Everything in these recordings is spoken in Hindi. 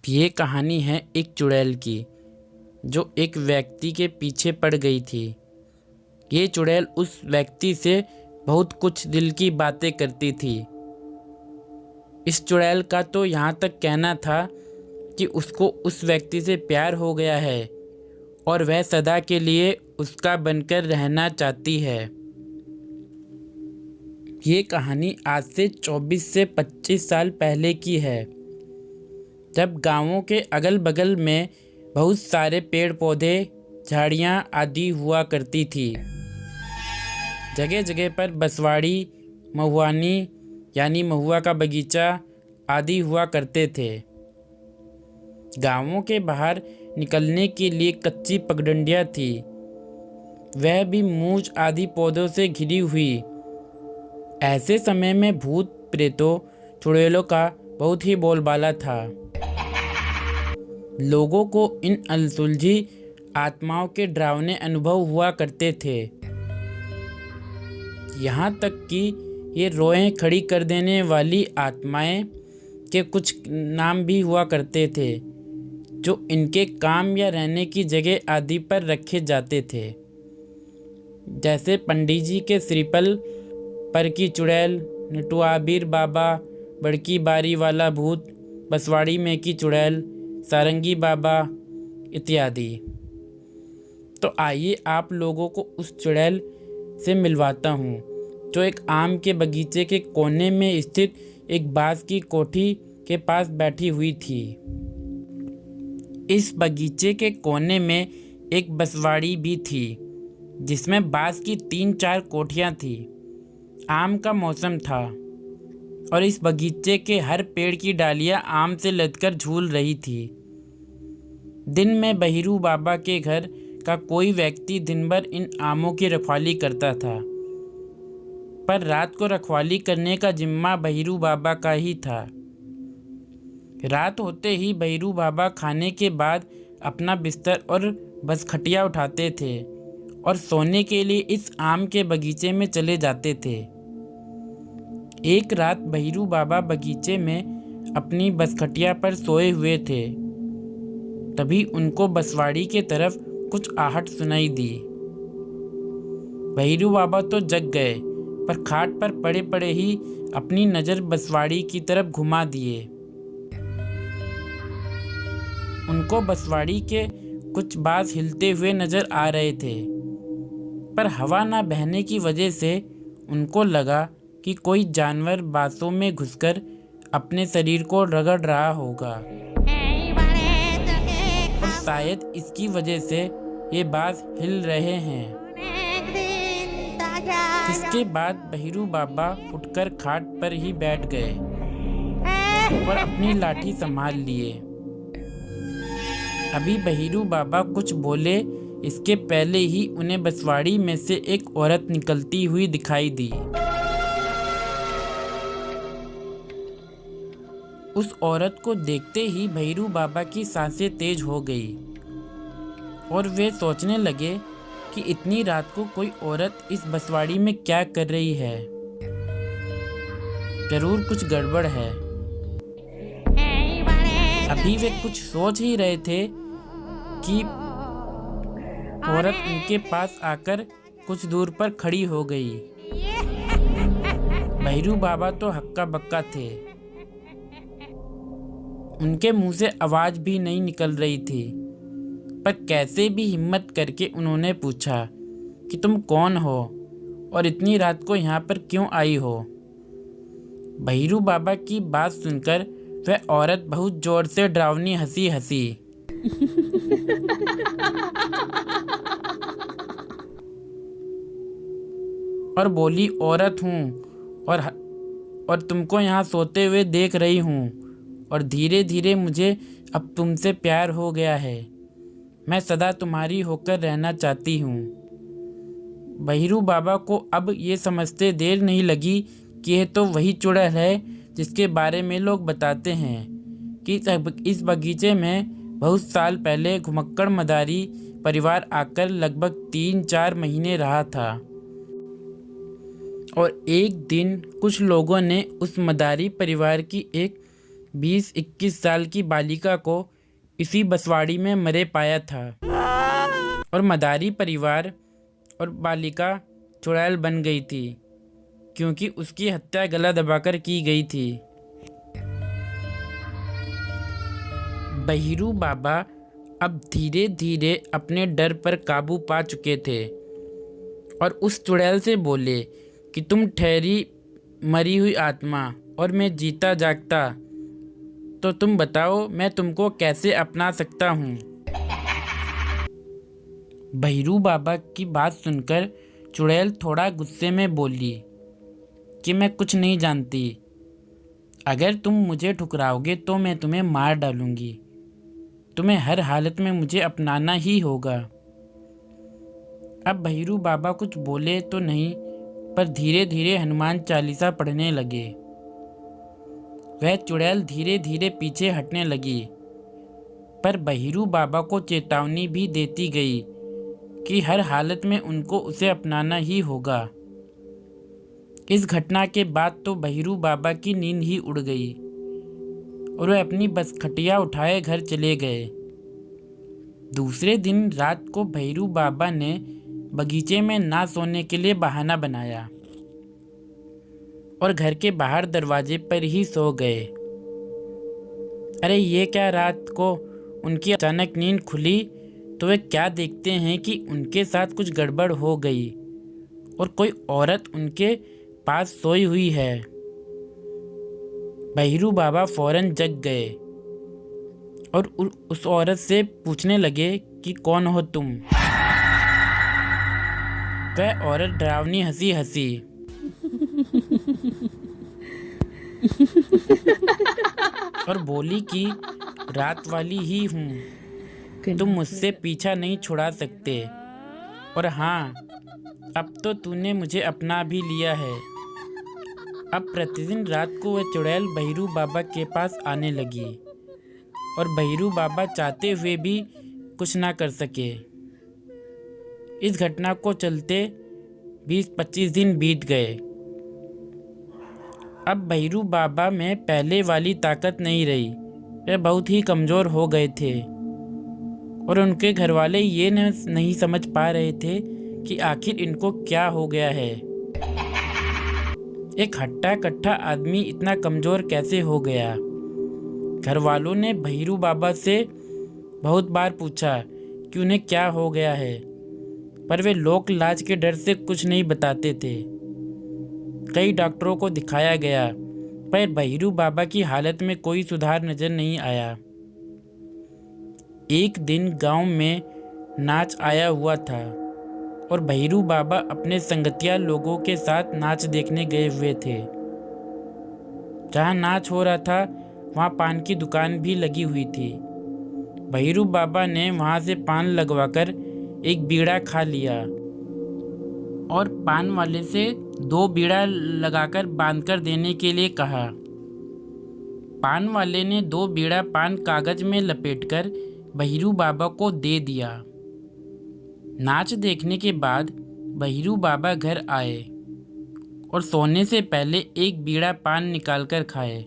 ये कहानी है एक चुड़ैल की जो एक व्यक्ति के पीछे पड़ गई थी। ये चुड़ैल उस व्यक्ति से बहुत कुछ दिल की बातें करती थी। इस चुड़ैल का तो यहाँ तक कहना था कि उसको उस व्यक्ति से प्यार हो गया है और वह सदा के लिए उसका बनकर रहना चाहती है। ये कहानी आज से 24 से 25 साल पहले की है, जब गांवों के अगल बगल में बहुत सारे पेड़ पौधे, झाड़ियाँ आदि हुआ करती थी। जगह जगह पर बसवाड़ी, महुआनी यानी महुआ का बगीचा आदि हुआ करते थे। गांवों के बाहर निकलने के लिए कच्ची पगडंडियाँ थी, वह भी मूंछ आदि पौधों से घिरी हुई। ऐसे समय में भूत प्रेतों चुड़ैलों का बहुत ही बोलबाला था। लोगों को इन अनसुलझी आत्माओं के डरावने अनुभव हुआ करते थे। यहाँ तक कि ये रोएं खड़ी कर देने वाली आत्माएं के कुछ नाम भी हुआ करते थे, जो इनके काम या रहने की जगह आदि पर रखे जाते थे। जैसे पंडित जी के श्रीपल पर की चुड़ैल, नटुआबीर बाबा, बड़की बारी वाला भूत, बसवाड़ी में की चुड़ैल, सारंगी बाबा इत्यादि। तो आइए आप लोगों को उस चुड़ैल से मिलवाता हूँ जो एक आम के बगीचे के कोने में स्थित एक बांस की कोठी के पास बैठी हुई थी। इस बगीचे के कोने में एक बसवाड़ी भी थी, जिसमें बांस की 3-4 कोठियाँ थी। आम का मौसम था और इस बगीचे के हर पेड़ की डालियाँ आम से लदकर झूल रही थी। दिन में बहिरू बाबा के घर का कोई व्यक्ति दिन भर इन आमों की रखवाली करता था, पर रात को रखवाली करने का जिम्मा बहिरू बाबा का ही था। रात होते ही बहिरू बाबा खाने के बाद अपना बिस्तर और बसखटिया उठाते थे और सोने के लिए इस आम के बगीचे में चले जाते थे। एक रात बहिरू बाबा बगीचे में अपनी बसखटिया पर सोए हुए थे, तभी उनको बसवाड़ी के तरफ कुछ आहट सुनाई दी। बहिरू बाबा तो जग गए, पर खाट पर पड़े पड़े ही अपनी नज़र बसवाड़ी की तरफ घुमा दिए। उनको बसवाड़ी के कुछ बांस हिलते हुए नजर आ रहे थे, पर हवा ना बहने की वजह से उनको लगा कि कोई जानवर बांसों में घुसकर अपने शरीर को रगड़ रहा होगा और शायद इसकी वजह से ये बांस हिल रहे हैं। इसके बाद बहिरू बाबा उठकर खाट पर ही बैठ गए और अपनी लाठी संभाल लिए। अभी बहिरू बाबा कुछ बोले, इसके पहले ही उन्हें बसवाड़ी में से एक औरत निकलती हुई दिखाई दी। उस औरत को देखते ही बहिरू बाबा की सांसें तेज हो गई और वे सोचने लगे कि इतनी रात को कोई औरत इस बसवाड़ी में क्या कर रही है। जरूर कुछ गड़बड़ है। अभी वे कुछ सोच ही रहे थे कि औरत उनके पास आकर कुछ दूर पर खड़ी हो गई। बहिरू बाबा तो हक्का बक्का थे, उनके मुंह से आवाज भी नहीं निकल रही थी, पर कैसे भी हिम्मत करके उन्होंने पूछा कि तुम कौन हो और इतनी रात को यहाँ पर क्यों आई हो। बहिरू बाबा की बात सुनकर वह औरत बहुत जोर से डरावनी हंसी हंसी और बोली, औरत हूँ और तुमको यहाँ सोते हुए देख रही हूँ और धीरे धीरे मुझे अब तुमसे प्यार हो गया है। मैं सदा तुम्हारी होकर रहना चाहती हूँ। बहिरू बाबा को अब ये समझते देर नहीं लगी कि यह तो वही चुड़ैल है जिसके बारे में लोग बताते हैं कि इस बगीचे में बहुत साल पहले घुमक्कड़ मदारी परिवार आकर लगभग 3-4 महीने रहा था और एक दिन कुछ लोगों ने उस मदारी परिवार की एक 20-21 साल की बालिका को इसी बसवाड़ी में मरे पाया था और मदारी परिवार और बालिका चुड़ैल बन गई थी क्योंकि उसकी हत्या गला दबाकर की गई थी। बहिरू बाबा अब धीरे धीरे अपने डर पर काबू पा चुके थे और उस चुड़ैल से बोले कि तुम ठहरी मरी हुई आत्मा और मैं जीता जागता, तो तुम बताओ मैं तुमको कैसे अपना सकता हूँ। बहिरू बाबा की बात सुनकर चुड़ैल थोड़ा गुस्से में बोली कि मैं कुछ नहीं जानती, अगर तुम मुझे ठुकराओगे तो मैं तुम्हें मार डालूंगी, तुम्हें हर हालत में मुझे अपनाना ही होगा। अब बहिरू बाबा कुछ बोले तो नहीं, पर धीरे धीरे हनुमान चालीसा पढ़ने लगे। वह चुड़ैल धीरे धीरे पीछे हटने लगी, पर बहिरू बाबा को चेतावनी भी देती गई कि हर हालत में उनको उसे अपनाना ही होगा। इस घटना के बाद तो बहिरू बाबा की नींद ही उड़ गई और वह अपनी बस खटिया उठाए घर चले गए। दूसरे दिन रात को बहिरू बाबा ने बगीचे में ना सोने के लिए बहाना बनाया और घर के बाहर दरवाजे पर ही सो गए। अरे ये क्या, रात को उनकी अचानक नींद खुली तो वे क्या देखते हैं कि उनके साथ कुछ गड़बड़ हो गई और कोई औरत उनके पास सोई हुई है। बहिरू बाबा फौरन जग गए और उस औरत से पूछने लगे कि कौन हो तुम। वह औरत डरावनी हंसी हंसी और बोली कि रात वाली ही हूँ, तुम मुझसे पीछा नहीं छुड़ा सकते, और हाँ, अब तो तूने मुझे अपना भी लिया है। अब प्रतिदिन रात को वह चुड़ैल बहिरू बाबा के पास आने लगी और बहिरू बाबा चाहते हुए भी कुछ ना कर सके। इस घटना को चलते 20-25 दिन बीत गए। अब बहिरू बाबा में पहले वाली ताकत नहीं रही, वे बहुत ही कमज़ोर हो गए थे और उनके घरवाले ये नहीं समझ पा रहे थे कि आखिर इनको क्या हो गया है। एक हट्टा कट्टा आदमी इतना कमज़ोर कैसे हो गया। घर वालों ने बहिरू बाबा से बहुत बार पूछा कि उन्हें क्या हो गया है, पर वे लोक लाज के डर से कुछ नहीं बताते थे। कई डॉक्टरों को दिखाया गया, पर बहिरू बाबा की हालत में कोई सुधार नजर नहीं आया। एक दिन गांव में नाच आया हुआ था और बहिरू बाबा अपने संगतिया लोगों के साथ नाच देखने गए हुए थे। जहाँ नाच हो रहा था वहाँ पान की दुकान भी लगी हुई थी। बहिरू बाबा ने वहाँ से पान लगवाकर एक बीड़ा खा लिया और पान वाले से 2 बीड़ा लगाकर बांधकर देने के लिए कहा। पान वाले ने 2 बीड़ा पान कागज में लपेटकर बहिरू बाबा को दे दिया। नाच देखने के बाद बहिरू बाबा घर आए और सोने से पहले एक बीड़ा पान निकालकर खाए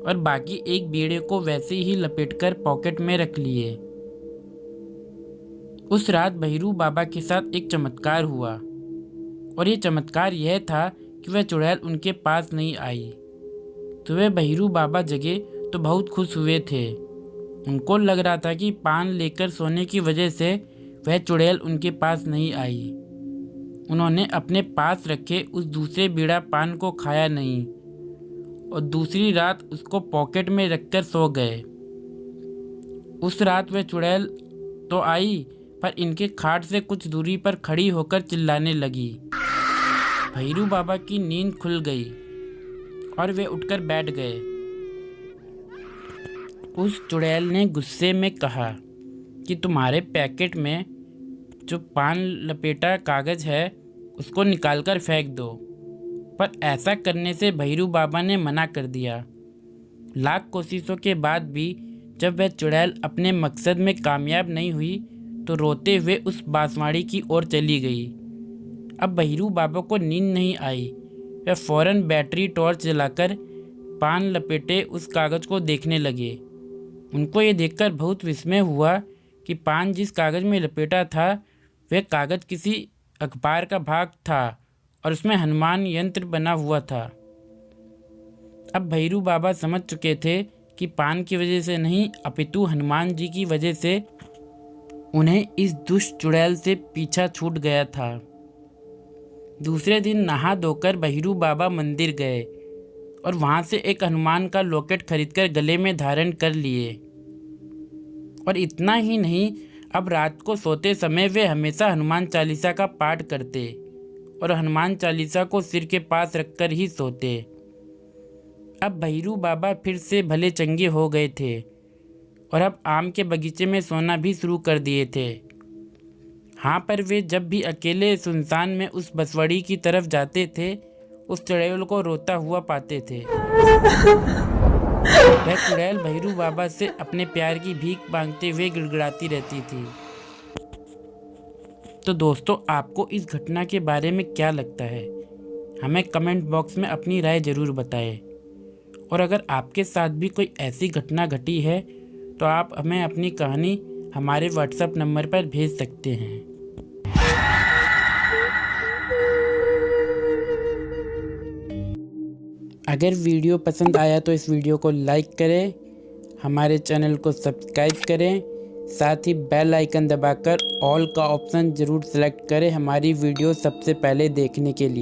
और बाकी एक बीड़े को वैसे ही लपेटकर पॉकेट में रख लिए। उस रात बहिरू बाबा के साथ एक चमत्कार हुआ और ये चमत्कार यह था कि वह चुड़ैल उनके पास नहीं आई। तो वे बहिरू बाबा जगे तो बहुत खुश हुए थे। उनको लग रहा था कि पान लेकर सोने की वजह से वह चुड़ैल उनके पास नहीं आई। उन्होंने अपने पास रखे उस दूसरे बीड़ा पान को खाया नहीं और दूसरी रात उसको पॉकेट में रखकर सो गए। उस रात वह चुड़ैल तो आई, पर इनके खाट से कुछ दूरी पर खड़ी होकर चिल्लाने लगी। भैरू बाबा की नींद खुल गई और वे उठकर बैठ गए। उस चुड़ैल ने गुस्से में कहा कि तुम्हारे पैकेट में जो पान लपेटा कागज है उसको निकालकर फेंक दो, पर ऐसा करने से भैरू बाबा ने मना कर दिया। लाख कोशिशों के बाद भी जब वह चुड़ैल अपने मकसद में कामयाब नहीं हुई तो रोते हुए उस बांसवाड़ी की ओर चली गई। अब भैरू बाबा को नींद नहीं आई। वह फौरन बैटरी टॉर्च जलाकर पान लपेटे उस कागज़ को देखने लगे। उनको ये देखकर बहुत विस्मय हुआ कि पान जिस कागज़ में लपेटा था वह कागज़ किसी अखबार का भाग था और उसमें हनुमान यंत्र बना हुआ था। अब भैरू बाबा समझ चुके थे कि पान की वजह से नहीं अपितु हनुमान जी की वजह से उन्हें इस दुष्ट चुड़ैल से पीछा छूट गया था। दूसरे दिन नहा धोकर भैरू बाबा मंदिर गए और वहाँ से एक हनुमान का लॉकेट खरीदकर गले में धारण कर लिए। और इतना ही नहीं, अब रात को सोते समय वे हमेशा हनुमान चालीसा का पाठ करते और हनुमान चालीसा को सिर के पास रखकर ही सोते। अब भैरू बाबा फिर से भले चंगे हो गए थे और अब आम के बगीचे में सोना भी शुरू कर दिए थे। हाँ, पर वे जब भी अकेले सुनसान में उस बसवड़ी की तरफ जाते थे उस चुड़ैल को रोता हुआ पाते थे। वह चुड़ैल भैरू बाबा से अपने प्यार की भीख मांगते हुए गिड़गिड़ाती रहती थी। तो दोस्तों, आपको इस घटना के बारे में क्या लगता है? हमें कमेंट बॉक्स में अपनी राय ज़रूर बताएं। और अगर आपके साथ भी कोई ऐसी घटना घटी है तो आप हमें अपनी कहानी हमारे व्हाट्सएप नंबर पर भेज सकते हैं। अगर वीडियो पसंद आया तो इस वीडियो को लाइक करें, हमारे चैनल को सब्सक्राइब करें, साथ ही बेल आइकन दबाकर ऑल का ऑप्शन ज़रूर सेलेक्ट करें हमारी वीडियो सबसे पहले देखने के लिए।